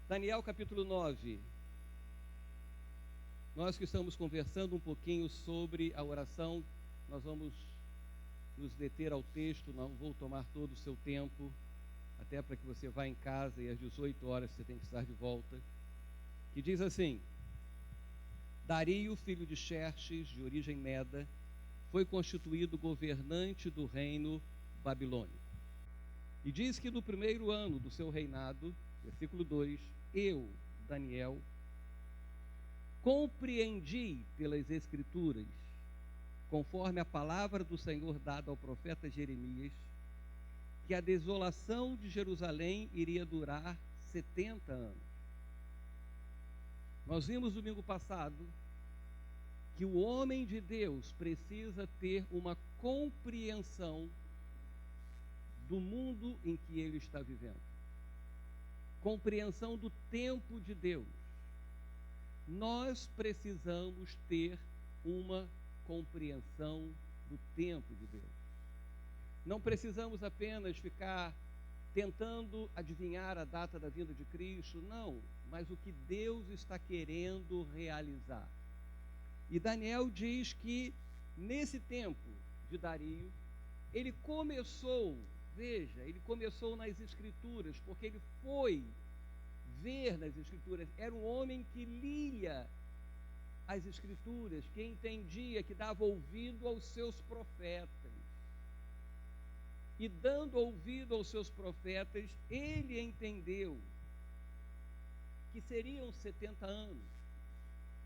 Daniel capítulo 9. Nós que estamos conversando um pouquinho sobre a oração, nós vamos nos deter ao texto, não vou tomar todo o seu tempo, até para que você vá em casa e às 18 horas você tem que estar de volta, que diz assim: Dario, filho de Xerxes, de origem meda, foi constituído governante do reino babilônico. E diz que no primeiro ano do seu reinado, versículo 2, eu, Daniel, compreendi pelas Escrituras, conforme a palavra do Senhor dada ao profeta Jeremias, que a desolação de Jerusalém iria durar 70 anos. Nós vimos domingo passado que o homem de Deus precisa ter uma compreensão do mundo em que ele está vivendo. Compreensão do tempo de Deus. Nós precisamos ter uma compreensão do tempo de Deus. Não precisamos apenas ficar tentando adivinhar a data da vinda de Cristo, não, mas o que Deus está querendo realizar. E Daniel diz que nesse tempo de Dario, ele começou nas Escrituras, porque ele foi ver nas Escrituras, era um homem que lia as Escrituras, que entendia, que dava ouvido aos seus profetas. E dando ouvido aos seus profetas, ele entendeu que seriam 70 anos,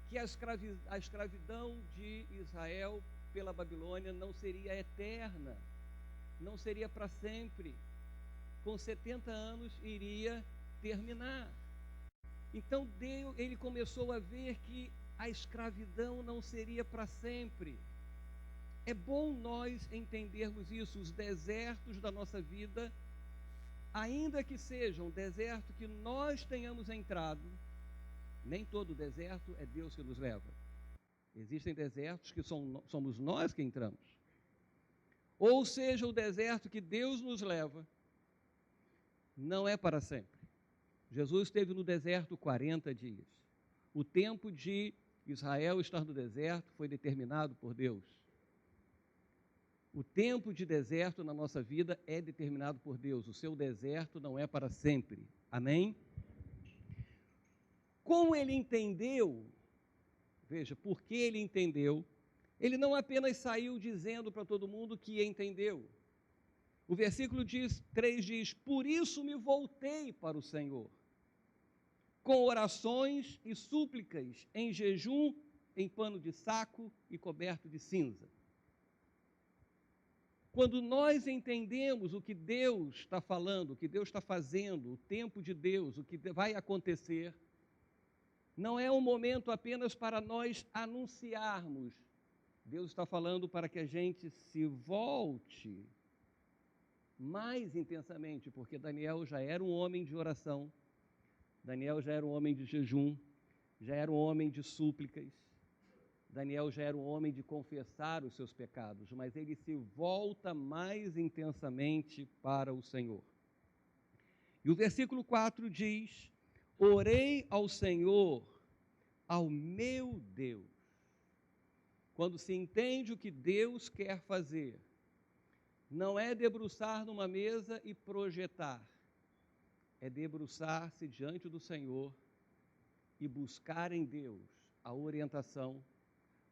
que a escravidão de Israel pela Babilônia não seria eterna, não seria para sempre. Com 70 anos iria terminar. Então ele começou a ver que a escravidão não seria para sempre. É bom nós entendermos isso. Os desertos da nossa vida, ainda que sejam deserto que nós tenhamos entrado, nem todo deserto é Deus que nos leva. Existem desertos que somos nós que entramos. Ou seja, o deserto que Deus nos leva não é para sempre. Jesus esteve no deserto 40 dias. O tempo de Israel estar no deserto foi determinado por Deus. O tempo de deserto na nossa vida é determinado por Deus. O seu deserto não é para sempre. Amém? Como ele entendeu, veja, porque ele entendeu, ele não apenas saiu dizendo para todo mundo que entendeu. O versículo 3 diz: por isso me voltei para o Senhor, com orações e súplicas, em jejum, em pano de saco e coberto de cinza. Quando nós entendemos o que Deus está falando, o que Deus está fazendo, o tempo de Deus, o que vai acontecer, não é um momento apenas para nós anunciarmos. Deus está falando para que a gente se volte mais intensamente, porque Daniel já era um homem de oração, Daniel já era um homem de jejum, já era um homem de súplicas, Daniel já era um homem de confessar os seus pecados, mas ele se volta mais intensamente para o Senhor. E o versículo 4 diz: orei ao Senhor, ao meu Deus. Quando se entende o que Deus quer fazer, não é debruçar numa mesa e projetar, é debruçar-se diante do Senhor e buscar em Deus a orientação,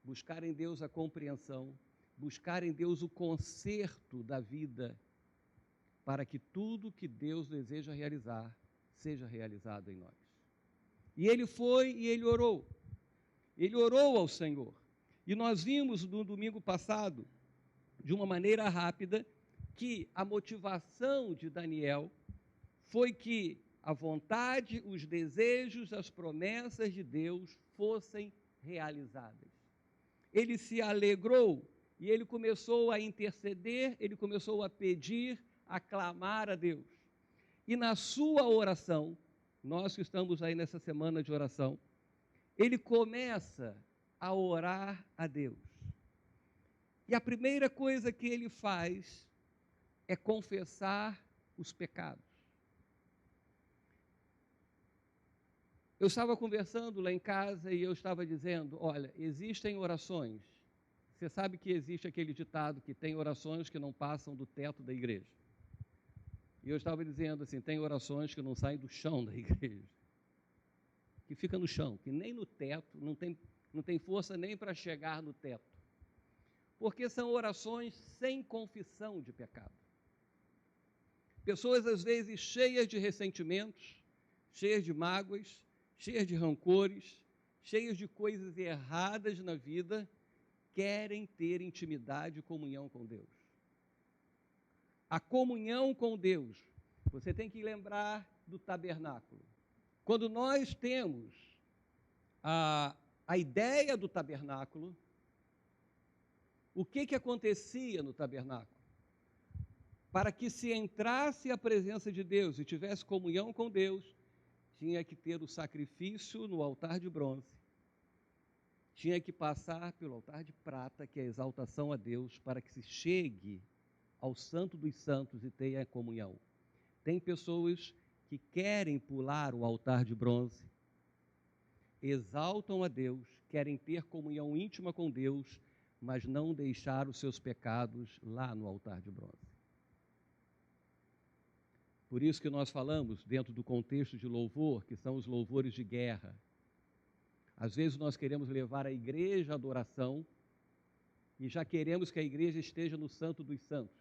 buscar em Deus a compreensão, buscar em Deus o conserto da vida, para que tudo que Deus deseja realizar, seja realizado em nós. E ele foi e ele orou ao Senhor. E nós vimos no domingo passado, de uma maneira rápida, que a motivação de Daniel foi que a vontade, os desejos, as promessas de Deus fossem realizadas. Ele se alegrou e ele começou a interceder, ele começou a pedir, a clamar a Deus. E na sua oração, nós que estamos aí nessa semana de oração, ele começa a orar a Deus. E a primeira coisa que ele faz é confessar os pecados. Eu estava conversando lá em casa e eu estava dizendo, olha, existem orações. Você sabe que existe aquele ditado que tem orações que não passam do teto da igreja. E eu estava dizendo assim, tem orações que não saem do chão da igreja. Que fica no chão, que nem no teto, não tem força nem para chegar no teto. Porque são orações sem confissão de pecado. Pessoas, às vezes, cheias de ressentimentos, cheias de mágoas, cheias de rancores, cheias de coisas erradas na vida, querem ter intimidade e comunhão com Deus. A comunhão com Deus, você tem que lembrar do tabernáculo. Quando nós temos a ideia do tabernáculo, o que acontecia no tabernáculo? Para que se entrasse a presença de Deus e tivesse comunhão com Deus, tinha que ter o sacrifício no altar de bronze, tinha que passar pelo altar de prata, que é a exaltação a Deus, para que se chegue ao Santo dos Santos e tenha comunhão. Tem pessoas que querem pular o altar de bronze, exaltam a Deus, querem ter comunhão íntima com Deus, mas não deixar os seus pecados lá no altar de bronze. Por isso que nós falamos, dentro do contexto de louvor, que são os louvores de guerra. Às vezes nós queremos levar a igreja à adoração e já queremos que a igreja esteja no Santo dos Santos.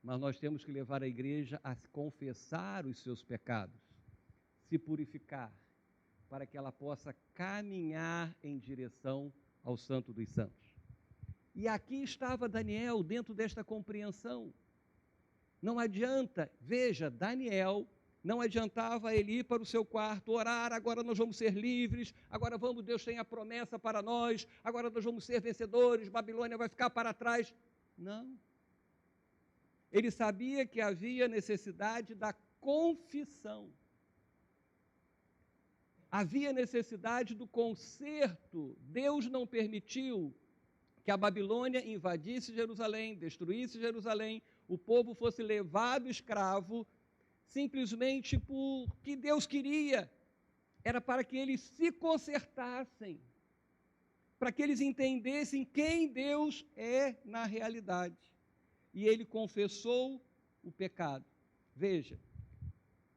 Mas nós temos que levar a igreja a confessar os seus pecados, se purificar, para que ela possa caminhar em direção ao Santo dos Santos. E aqui estava Daniel dentro desta compreensão. Não adianta, veja, Daniel, não adiantava ele ir para o seu quarto, orar, agora nós vamos ser livres, agora vamos, Deus tem a promessa para nós, agora nós vamos ser vencedores, Babilônia vai ficar para trás. Não. Ele sabia que havia necessidade da confissão. Havia necessidade do conserto. Deus não permitiu que a Babilônia invadisse Jerusalém, destruísse Jerusalém, o povo fosse levado escravo, simplesmente porque Deus queria. Era para que eles se consertassem, para que eles entendessem quem Deus é na realidade. E ele confessou o pecado. Veja,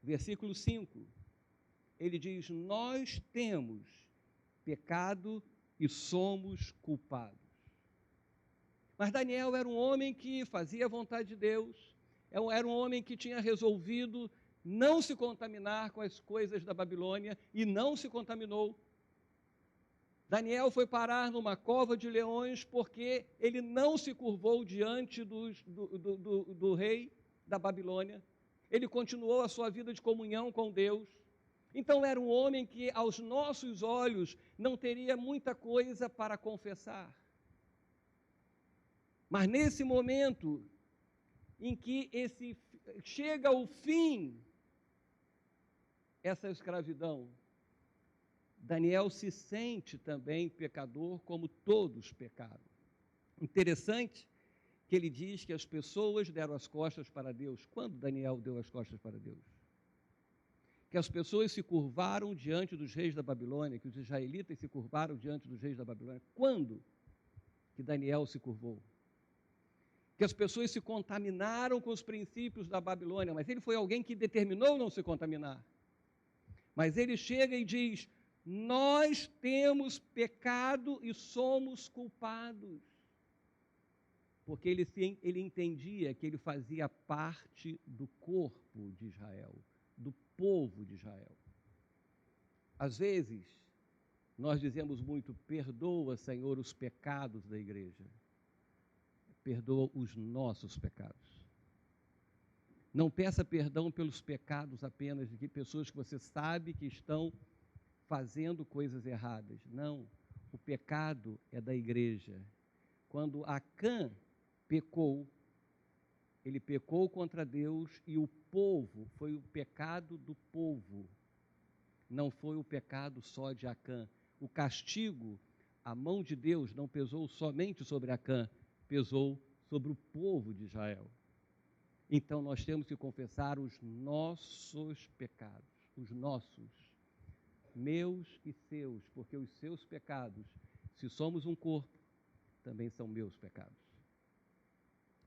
versículo 5, ele diz, nós temos pecado e somos culpados. Mas Daniel era um homem que fazia a vontade de Deus, era um homem que tinha resolvido não se contaminar com as coisas da Babilônia e não se contaminou. Daniel foi parar numa cova de leões porque ele não se curvou diante do rei da Babilônia. Ele continuou a sua vida de comunhão com Deus. Então era um homem que aos nossos olhos não teria muita coisa para confessar. Mas nesse momento em que chega ao fim essa escravidão, Daniel se sente também pecador, como todos pecaram. Interessante que ele diz que as pessoas deram as costas para Deus. Quando Daniel deu as costas para Deus? Que as pessoas se curvaram diante dos reis da Babilônia, que os israelitas se curvaram diante dos reis da Babilônia. Quando que Daniel se curvou? Que as pessoas se contaminaram com os princípios da Babilônia, mas ele foi alguém que determinou não se contaminar. Mas ele chega e diz, nós temos pecado e somos culpados. Porque ele entendia que ele fazia parte do corpo de Israel, do povo de Israel. Às vezes, nós dizemos muito, perdoa, Senhor, os pecados da igreja. Perdoa os nossos pecados. Não peça perdão pelos pecados apenas de pessoas que você sabe que estão fazendo coisas erradas. Não, o pecado é da igreja. Quando Acã pecou, ele pecou contra Deus e o povo, foi o pecado do povo. Não foi o pecado só de Acã. O castigo, a mão de Deus não pesou somente sobre Acã, pesou sobre o povo de Israel. Então nós temos que confessar os nossos pecados, os nossos. meus e seus, porque os seus pecados, se somos um corpo, também são meus pecados.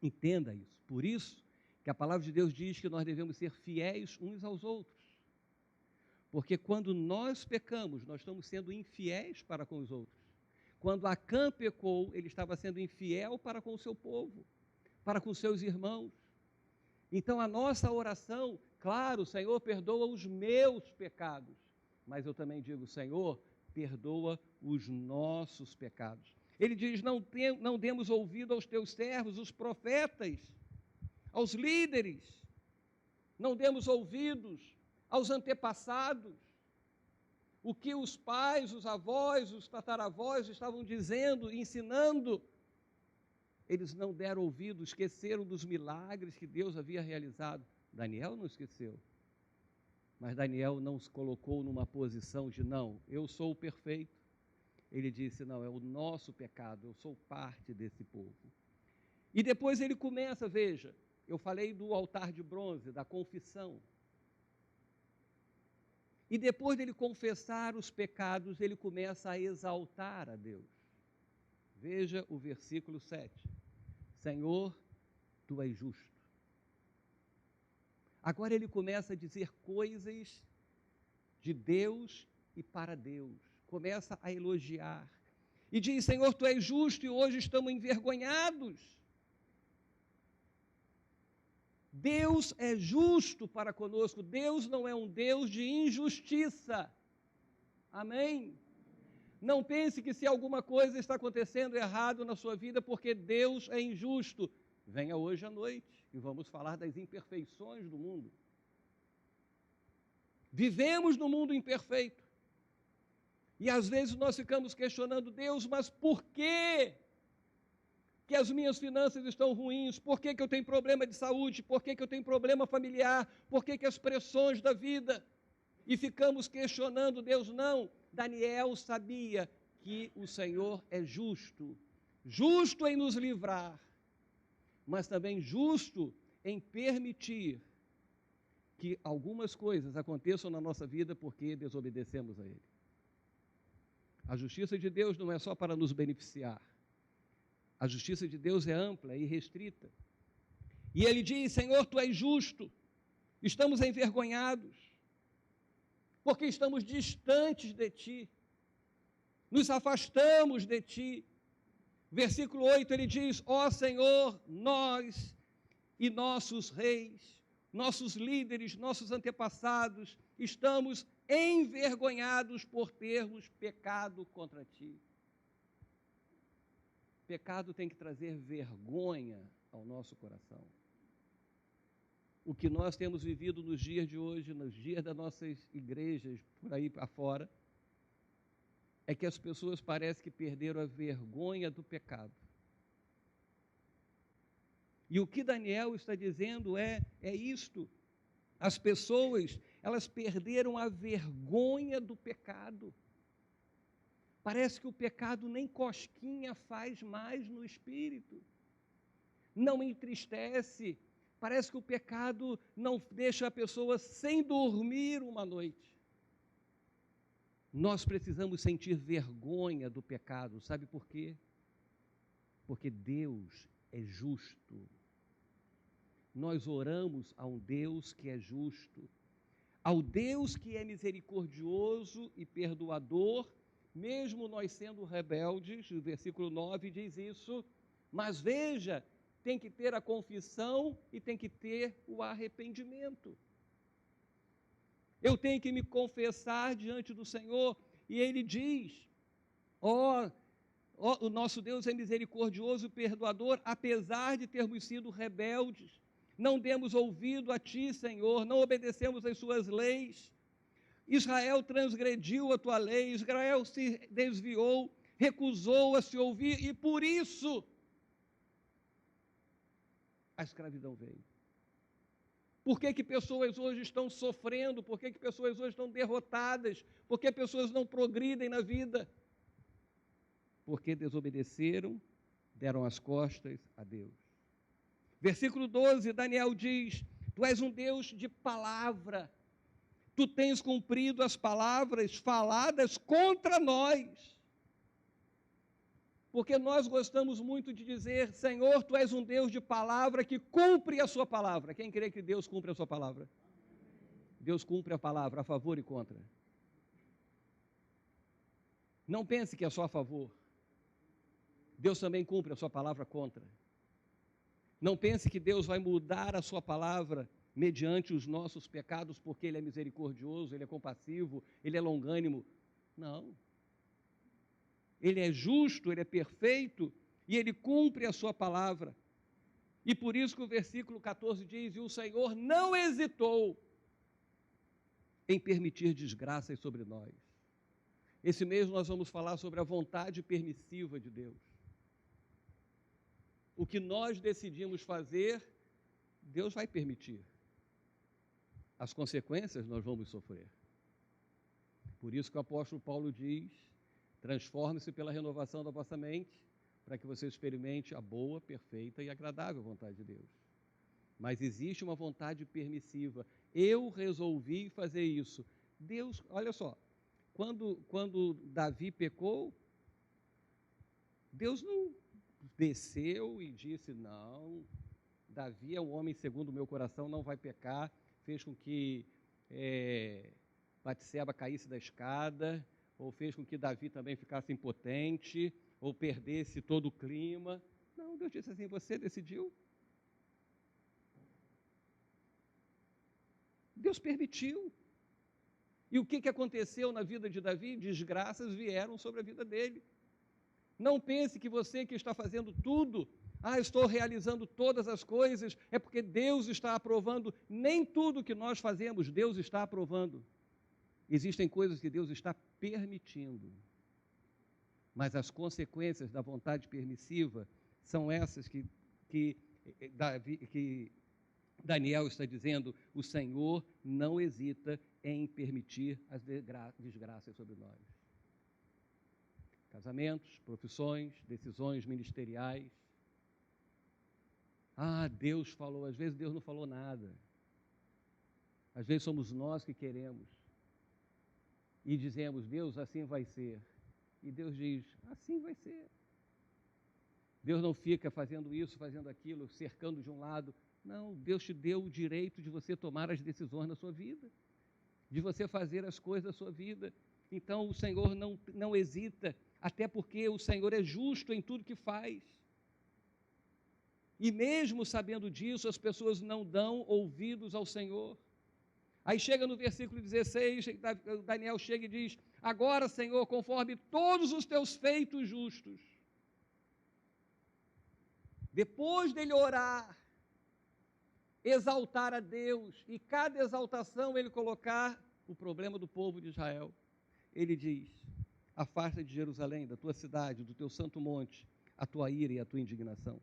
Entenda isso. Por isso que a palavra de Deus diz que nós devemos ser fiéis uns aos outros. Porque quando nós pecamos, nós estamos sendo infiéis para com os outros. Quando Acã pecou, ele estava sendo infiel para com o seu povo, para com seus irmãos. Então a nossa oração, claro, Senhor, perdoa os meus pecados, mas eu também digo, Senhor, perdoa os nossos pecados. Ele diz, não demos ouvido aos teus servos, os profetas, aos líderes, não demos ouvidos aos antepassados, o que os pais, os avós, os tataravós estavam dizendo, ensinando. Eles não deram ouvido, esqueceram dos milagres que Deus havia realizado. Daniel não esqueceu, mas Daniel não se colocou numa posição de não, eu sou o perfeito. Ele disse, não, é o nosso pecado, eu sou parte desse povo. E depois ele começa, veja, eu falei do altar de bronze, da confissão. E depois dele confessar os pecados, ele começa a exaltar a Deus. Veja o versículo 7. Senhor, tu és justo. Agora ele começa a dizer coisas de Deus e para Deus. Começa a elogiar. E diz, Senhor, tu és justo e hoje estamos envergonhados. Deus é justo para conosco. Deus não é um Deus de injustiça. Amém? Não pense que se alguma coisa está acontecendo errado na sua vida, porque Deus é injusto. Venha hoje à noite e vamos falar das imperfeições do mundo. Vivemos no mundo imperfeito. E às vezes nós ficamos questionando Deus, mas por quê que as minhas finanças estão ruins? Por que eu tenho problema de saúde? Por que eu tenho problema familiar? Por que as pressões da vida? E ficamos questionando Deus. Não, Daniel sabia que o Senhor é justo. Justo em nos livrar, mas também justo em permitir que algumas coisas aconteçam na nossa vida porque desobedecemos a Ele. A justiça de Deus não é só para nos beneficiar. A justiça de Deus é ampla e restrita. E ele diz, Senhor, tu és justo. Estamos envergonhados, porque estamos distantes de ti. Nos afastamos de ti. Versículo 8, ele diz, ó Senhor, nós e nossos reis, nossos líderes, nossos antepassados, estamos envergonhados por termos pecado contra ti. Pecado tem que trazer vergonha ao nosso coração. O que nós temos vivido nos dias de hoje, nos dias das nossas igrejas, por aí afora, é que as pessoas parecem que perderam a vergonha do pecado. E o que Daniel está dizendo é isto. As pessoas, elas perderam a vergonha do pecado. Parece que o pecado nem cosquinha faz mais no espírito. Não entristece. Parece que o pecado não deixa a pessoa sem dormir uma noite. Nós precisamos sentir vergonha do pecado. Sabe por quê? Porque Deus é justo. Nós oramos a um Deus que é justo, ao Deus que é misericordioso e perdoador, mesmo nós sendo rebeldes. O versículo 9 diz isso, mas veja, tem que ter a confissão e tem que ter o arrependimento. Eu tenho que me confessar diante do Senhor, e Ele diz, o nosso Deus é misericordioso e perdoador, apesar de termos sido rebeldes. Não demos ouvido a Ti, Senhor, não obedecemos às Suas leis. Israel transgrediu a Tua lei, Israel se desviou, recusou a se ouvir, e por isso a escravidão veio. Por que pessoas hoje estão sofrendo? Por que pessoas hoje estão derrotadas? Por que pessoas não progridem na vida? Porque desobedeceram, deram as costas a Deus. Versículo 12, Daniel diz, Tu és um Deus de palavra. Tu tens cumprido as palavras faladas contra nós. Porque nós gostamos muito de dizer, Senhor, Tu és um Deus de palavra que cumpre a sua palavra. Quem crê que Deus cumpre a sua palavra? Deus cumpre a palavra a favor e contra. Não pense que é só a favor. Deus também cumpre a sua palavra contra. Não pense que Deus vai mudar a sua palavra mediante os nossos pecados, porque Ele é misericordioso, Ele é compassivo, Ele é longânimo. Não. Ele é justo, Ele é perfeito e Ele cumpre a sua palavra. E por isso que o versículo 14 diz, e o Senhor não hesitou em permitir desgraças sobre nós. Esse mês nós vamos falar sobre a vontade permissiva de Deus. O que nós decidimos fazer, Deus vai permitir. As consequências nós vamos sofrer. Por isso que o apóstolo Paulo diz, transforme-se pela renovação da vossa mente, para que você experimente a boa, perfeita e agradável vontade de Deus. Mas existe uma vontade permissiva. Eu resolvi fazer isso. Deus, olha só, quando Davi pecou, Deus não desceu e disse, não, Davi é um homem segundo o meu coração, não vai pecar, fez com que Batseba caísse da escada, ou fez com que Davi também ficasse impotente, ou perdesse todo o clima. Não, Deus disse assim, você decidiu. Deus permitiu. E o que aconteceu na vida de Davi? Desgraças vieram sobre a vida dele. Não pense que você que está fazendo tudo, estou realizando todas as coisas, é porque Deus está aprovando. Nem tudo que nós fazemos, Deus está aprovando. Existem coisas que Deus está permitindo. Mas as consequências da vontade permissiva são essas que Daniel está dizendo, o Senhor não hesita em permitir as desgraças sobre nós. Casamentos, profissões, decisões ministeriais. Deus falou, às vezes Deus não falou nada. Às vezes somos nós que queremos. E dizemos, Deus, assim vai ser. E Deus diz, assim vai ser. Deus não fica fazendo isso, fazendo aquilo, cercando de um lado. Não, Deus te deu o direito de você tomar as decisões na sua vida, de você fazer as coisas da sua vida. Então o Senhor não hesita, até porque o Senhor é justo em tudo que faz. E mesmo sabendo disso, as pessoas não dão ouvidos ao Senhor. Aí chega no versículo 16, Daniel chega e diz, agora, Senhor, conforme todos os teus feitos justos. Depois dele orar, exaltar a Deus, e cada exaltação ele colocar o problema do povo de Israel. Ele diz, afasta de Jerusalém, da tua cidade, do teu santo monte, a tua ira e a tua indignação.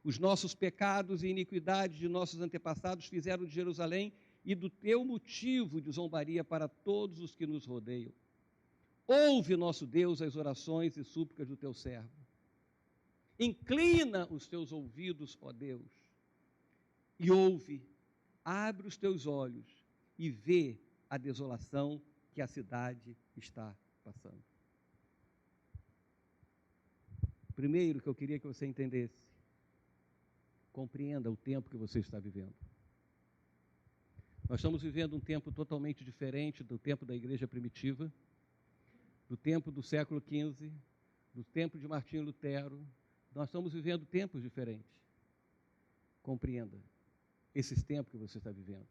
Os nossos pecados e iniquidades de nossos antepassados fizeram de Jerusalém e do teu motivo de zombaria para todos os que nos rodeiam. Ouve, nosso Deus, as orações e súplicas do teu servo. Inclina os teus ouvidos, ó Deus, e ouve, abre os teus olhos e vê a desolação que a cidade está passando. Primeiro que eu queria que você entendesse, compreenda o tempo que você está vivendo. Nós estamos vivendo um tempo totalmente diferente do tempo da igreja primitiva, do tempo do século XV, do tempo de Martinho Lutero. Nós estamos vivendo tempos diferentes. Compreenda esses tempos que você está vivendo.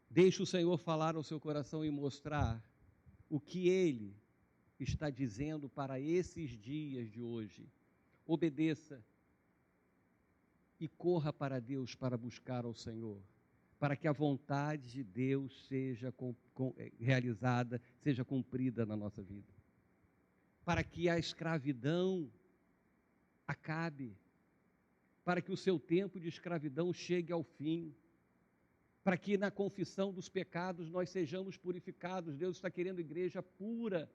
Deixe o Senhor falar ao seu coração e mostrar o que Ele está dizendo para esses dias de hoje. Obedeça e corra para Deus para buscar ao Senhor, para que a vontade de Deus seja realizada, seja cumprida na nossa vida. Para que a escravidão acabe, para que o seu tempo de escravidão chegue ao fim, para que na confissão dos pecados nós sejamos purificados. Deus está querendo igreja pura,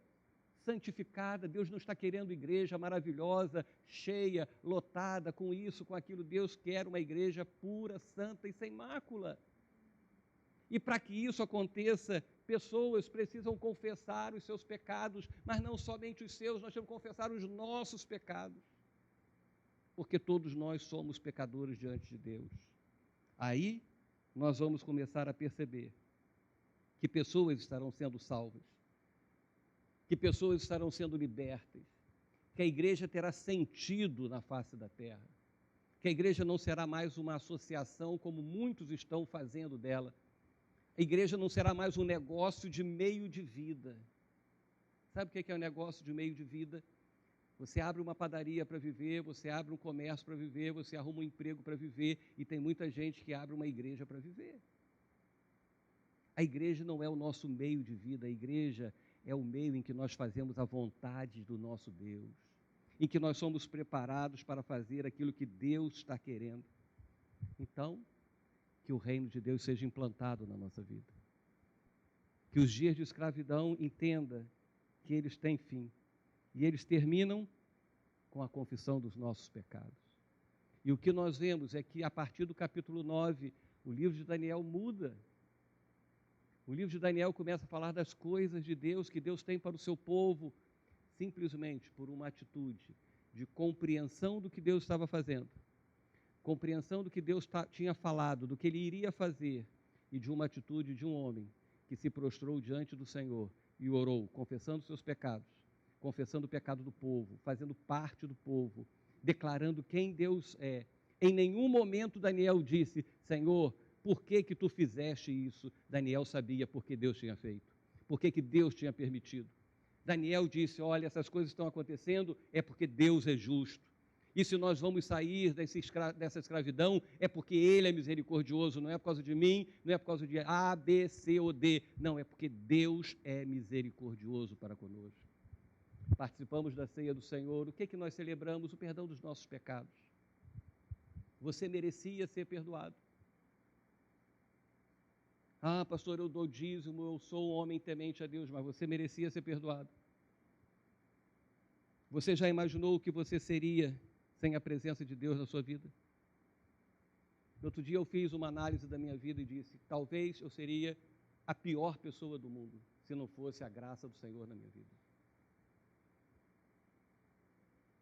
santificada. Deus não está querendo igreja maravilhosa, cheia, lotada, com isso, com aquilo. Deus quer uma igreja pura, santa e sem mácula. E para que isso aconteça, pessoas precisam confessar os seus pecados, mas não somente os seus, nós temos que confessar os nossos pecados. Porque todos nós somos pecadores diante de Deus. Aí nós vamos começar a perceber que pessoas estarão sendo salvas, que pessoas estarão sendo libertas, que a igreja terá sentido na face da terra, que a igreja não será mais uma associação como muitos estão fazendo dela. A igreja não será mais um negócio de meio de vida. Sabe o que é um negócio de meio de vida? Você abre uma padaria para viver, você abre um comércio para viver, você arruma um emprego para viver, e tem muita gente que abre uma igreja para viver. A igreja não é o nosso meio de vida, a igreja é o meio em que nós fazemos a vontade do nosso Deus, em que nós somos preparados para fazer aquilo que Deus está querendo. Então, que o reino de Deus seja implantado na nossa vida. Que os dias de escravidão entenda que eles têm fim. E eles terminam com a confissão dos nossos pecados. E o que nós vemos é que a partir do capítulo 9, o livro de Daniel muda. O livro de Daniel começa a falar das coisas de Deus, que Deus tem para o seu povo, simplesmente por uma atitude de compreensão do que Deus estava fazendo, compreensão do que Deus tinha falado, do que Ele iria fazer, e de uma atitude de um homem que se prostrou diante do Senhor e orou, confessando seus pecados, confessando o pecado do povo, fazendo parte do povo, declarando quem Deus é. Em nenhum momento Daniel disse: Senhor, por que que tu fizeste isso? Daniel sabia porque Deus tinha feito, porque que Deus tinha permitido. Daniel disse: olha, essas coisas estão acontecendo, é porque Deus é justo. E se nós vamos sair dessa escravidão, é porque Ele é misericordioso, não é por causa de mim, não é por causa de A, B, C ou D, não, é porque Deus é misericordioso para conosco. Participamos da ceia do Senhor, o que que nós celebramos? O perdão dos nossos pecados. Você merecia ser perdoado. Ah, pastor, eu dou dízimo, eu sou um homem temente a Deus, mas você merecia ser perdoado. Você já imaginou o que você seria sem a presença de Deus na sua vida? Outro dia eu fiz uma análise da minha vida e disse: talvez eu seria a pior pessoa do mundo se não fosse a graça do Senhor na minha vida.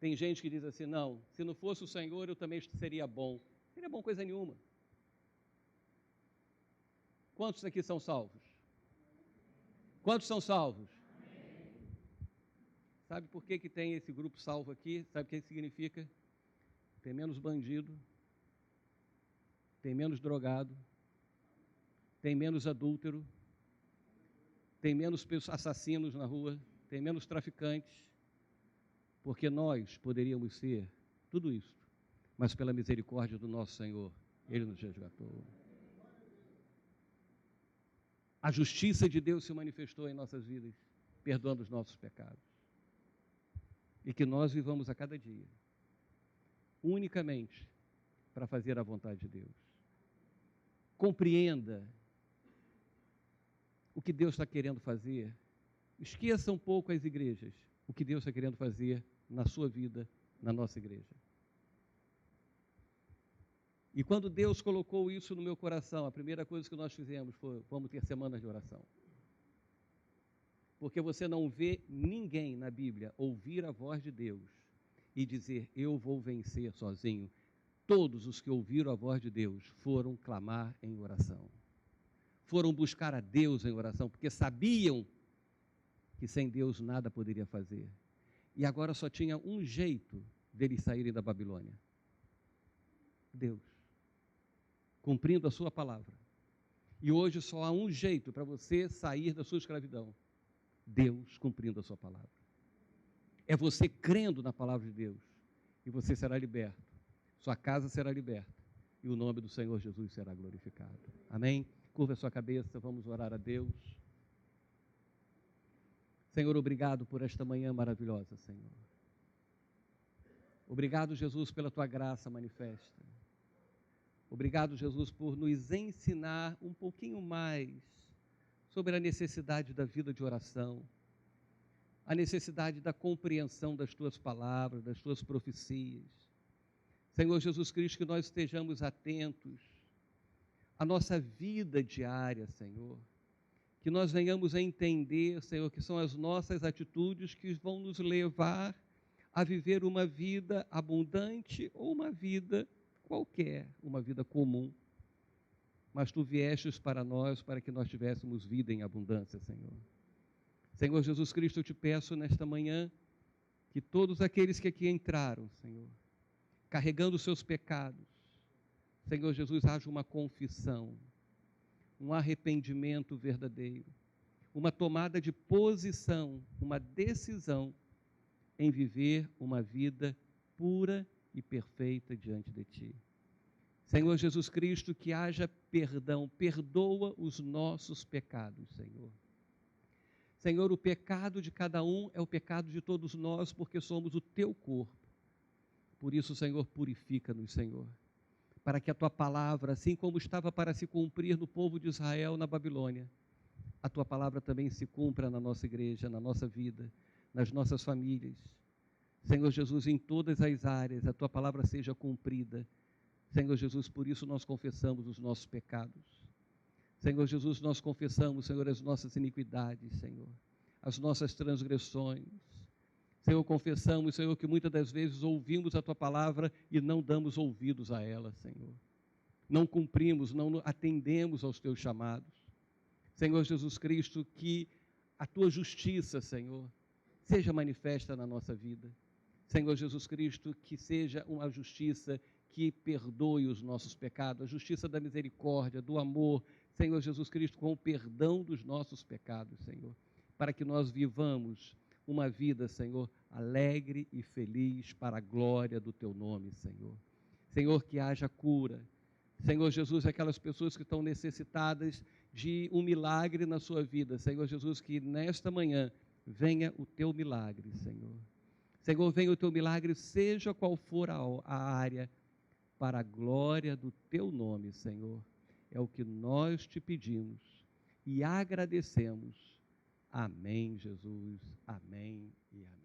Tem gente que diz assim: não, se não fosse o Senhor eu também seria bom. Não seria bom coisa nenhuma. Quantos aqui são salvos? Quantos são salvos? Sabe por que tem esse grupo salvo aqui? Sabe o que significa? Tem menos bandido, tem menos drogado, tem menos adúltero, tem menos assassinos na rua, tem menos traficantes, porque nós poderíamos ser tudo isso, mas pela misericórdia do nosso Senhor, Ele nos resgatou. A justiça de Deus se manifestou em nossas vidas, perdoando os nossos pecados. E que nós vivamos a cada dia, unicamente para fazer a vontade de Deus. Compreenda o que Deus está querendo fazer. Esqueça um pouco as igrejas, o que Deus está querendo fazer na sua vida, na nossa igreja. E quando Deus colocou isso no meu coração, a primeira coisa que nós fizemos foi: vamos ter semanas de oração. Porque você não vê ninguém na Bíblia ouvir a voz de Deus e dizer: eu vou vencer sozinho. Todos os que ouviram a voz de Deus foram clamar em oração. Foram buscar a Deus em oração, porque sabiam que sem Deus nada poderia fazer. E agora só tinha um jeito deles saírem da Babilônia: Deus, cumprindo a sua palavra. E hoje só há um jeito para você sair da sua escravidão: Deus cumprindo a sua palavra. É você crendo na palavra de Deus, e você será liberto, sua casa será liberta, e o nome do Senhor Jesus será glorificado. Amém? Curva a sua cabeça, vamos orar a Deus. Senhor, obrigado por esta manhã maravilhosa, Senhor. Obrigado, Jesus, pela tua graça manifesta. Obrigado, Jesus, por nos ensinar um pouquinho mais sobre a necessidade da vida de oração, a necessidade da compreensão das tuas palavras, das tuas profecias. Senhor Jesus Cristo, que nós estejamos atentos a nossa vida diária, Senhor. Que nós venhamos a entender, Senhor, que são as nossas atitudes que vão nos levar a viver uma vida abundante ou uma vida qualquer, uma vida comum. Mas Tu viestes para nós para que nós tivéssemos vida em abundância, Senhor. Senhor Jesus Cristo, eu Te peço nesta manhã que todos aqueles que aqui entraram, Senhor, carregando os seus pecados, Senhor Jesus, haja uma confissão, um arrependimento verdadeiro, uma tomada de posição, uma decisão em viver uma vida pura e perfeita diante de Ti. Senhor Jesus Cristo, que haja perdão, perdoa os nossos pecados, Senhor. Senhor, o pecado de cada um é o pecado de todos nós, porque somos o Teu corpo. Por isso, Senhor, purifica-nos, Senhor, para que a Tua palavra, assim como estava para se cumprir no povo de Israel na Babilônia, a Tua palavra também se cumpra na nossa igreja, na nossa vida, nas nossas famílias. Senhor Jesus, em todas as áreas, a Tua palavra seja cumprida. Senhor Jesus, por isso nós confessamos os nossos pecados. Senhor Jesus, nós confessamos, Senhor, as nossas iniquidades, Senhor, as nossas transgressões. Senhor, confessamos, Senhor, que muitas das vezes ouvimos a Tua palavra e não damos ouvidos a ela, Senhor. Não cumprimos, não atendemos aos Teus chamados. Senhor Jesus Cristo, que a Tua justiça, Senhor, seja manifesta na nossa vida. Senhor Jesus Cristo, que seja uma justiça que perdoe os nossos pecados, a justiça da misericórdia, do amor, Senhor Jesus Cristo, com o perdão dos nossos pecados, Senhor, para que nós vivamos uma vida, Senhor, alegre e feliz para a glória do Teu nome, Senhor. Senhor, que haja cura. Senhor Jesus, aquelas pessoas que estão necessitadas de um milagre na sua vida, Senhor Jesus, que nesta manhã venha o Teu milagre, Senhor. Senhor, venha o Teu milagre, seja qual for a área, para a glória do Teu nome, Senhor. É o que nós Te pedimos e agradecemos. Amém, Jesus. Amém e amém.